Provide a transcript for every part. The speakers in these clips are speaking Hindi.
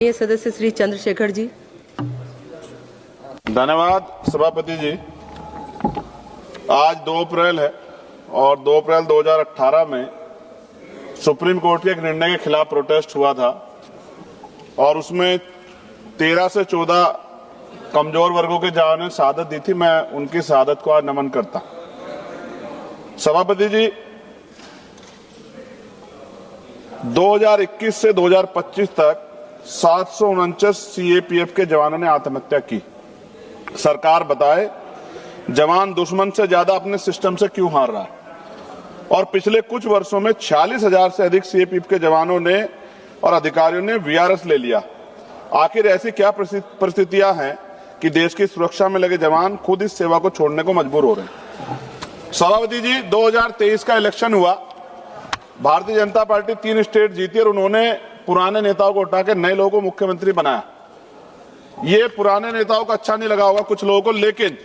ये सदस्य श्री चंद्रशेखर जी। धन्यवाद सभापति जी। आज 2 अप्रैल है और 2 अप्रैल 2018 में सुप्रीम कोर्ट के एक निर्णय के खिलाफ प्रोटेस्ट हुआ था और उसमें 13 से 14 कमजोर वर्गों के जवानों ने शहादत दी थी। मैं उनकी शहादत को आज नमन करता। सभापति जी, 2021 से 2025 तक 749 सीएपीएफ के जवानों ने आत्महत्या की। सरकार बताए जवान दुश्मन से ज्यादा अपने सिस्टम से क्यों हार रहा है। और पिछले कुछ वर्षों में 46,000 से अधिक सीएपीएफ के जवानों ने और अधिकारियों ने वीआरएस ले लिया। आखिर ऐसी क्या परिस्थितियां हैं कि देश की सुरक्षा में लगे जवान खुद इस सेवा को छोड़ने को मजबूर हो रहे हैं। सभापति जी, 2023 का इलेक्शन हुआ, भारतीय जनता पार्टी 3 स्टेट जीती और उन्होंने पुराने नेताओं को हटा के नए लोगों को मुख्यमंत्री बनाया। ये पुराने नेताओं को अच्छा नहीं लगा होगा कुछ लोगों को, लेकिन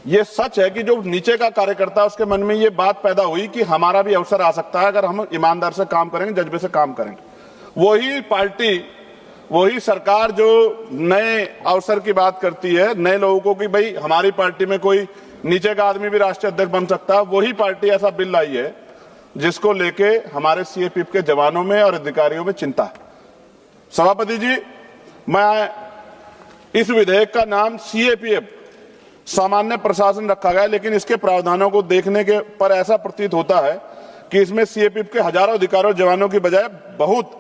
ये सच है कि जो नीचे का कार्यकर्ता उसके मन में ये बात पैदा हुई कि हमारा भी अवसर आ सकता है अगर हम ईमानदार से काम करेंगे, जज्बे से काम करेंगे। वही पार्टी, वही सरकार जो नए अवसर की बात करती है, नए लोगों को कि भाई हमारी पार्टी में कोई नीचे का आदमी भी राष्ट्रीय अध्यक्ष बन सकता है, वही पार्टी ऐसा बिल लाई है जिसको लेके हमारे सीएपीएफ के जवानों में और अधिकारियों में चिंता है। सभापति जी, मैं इस विधेयक का नाम सीएपीएफ सामान्य प्रशासन रखा गया, लेकिन इसके प्रावधानों को देखने के पर ऐसा प्रतीत होता है कि इसमें सीएपीएफ के हजारों अधिकारियों जवानों की बजाय बहुत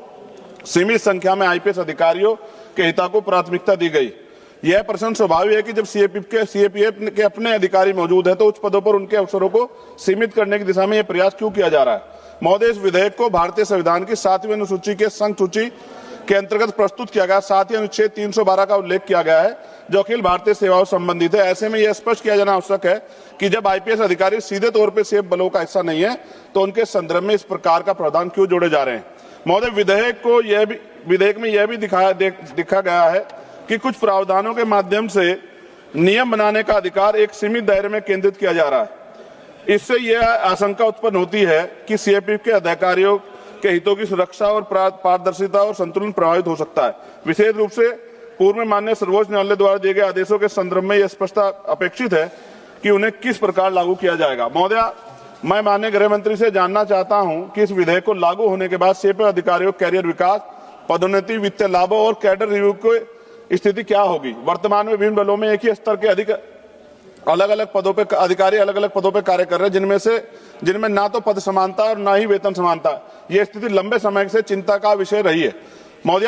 सीमित संख्या में आईपीएस अधिकारियों के हितों को प्राथमिकता दी गई। यह प्रश्न स्वाभाविक है कि जब सीएपीएफ के अपने अधिकारी मौजूद है तो उच्च पदों पर उनके अवसरों को सीमित करने की दिशा में यह प्रयास क्यों किया जा रहा है। महोदय, इस विधेयक को भारतीय संविधान की 7वीं अनुसूची के संघ सूची के अंतर्गत प्रस्तुत किया गया। साथ ही अनुच्छेद 312 का उल्लेख किया गया है जो अखिल भारतीय सेवाओं से संबंधित है। ऐसे में यह स्पष्ट किया जाना आवश्यक है कि जब आईपीएस अधिकारी सीधे तौर पर सीएपीएफ बलों का हिस्सा नहीं है तो उनके संदर्भ में इस प्रकार का प्रावधान क्यों जोड़े जा रहे हैं। महोदय, विधेयक में यह भी दिखा गया है कि कुछ प्रावधानों के माध्यम से नियम बनाने का अधिकार एक सीमित दायरे में केंद्रित किया जा रहा है। इससे यह आशंका उत्पन्न होती है कि सीएपीएफ के अधिकारियों के हितों की सुरक्षा और पारदर्शिता और संतुलन प्रभावित हो सकता है। विशेष रूप से पूर्व में माननीय सर्वोच्च न्यायालय द्वारा दिए गए आदेशों के संदर्भ में यह स्पष्टता अपेक्षित है कि उन्हें किस प्रकार लागू किया जाएगा। महोदय, मैं माननीय गृह मंत्री से जानना चाहता हूं कि इस विधेयक को लागू होने के बाद सीएपीएफ अधिकारियों कैरियर विकास, पदोन्नति, वित्तीय लाभों और कैडर रिव्यू की स्थिति क्या होगी। वर्तमान में विभिन्न बलों में एक ही स्तर के अधिक अलग अलग पदों पे अधिकारी अलग अलग पदों पे कार्य कर रहे हैं, जिनमें ना तो पद समानता और ना ही वेतन समानता। यह स्थिति लंबे समय से चिंता का विषय रही है। महोदय,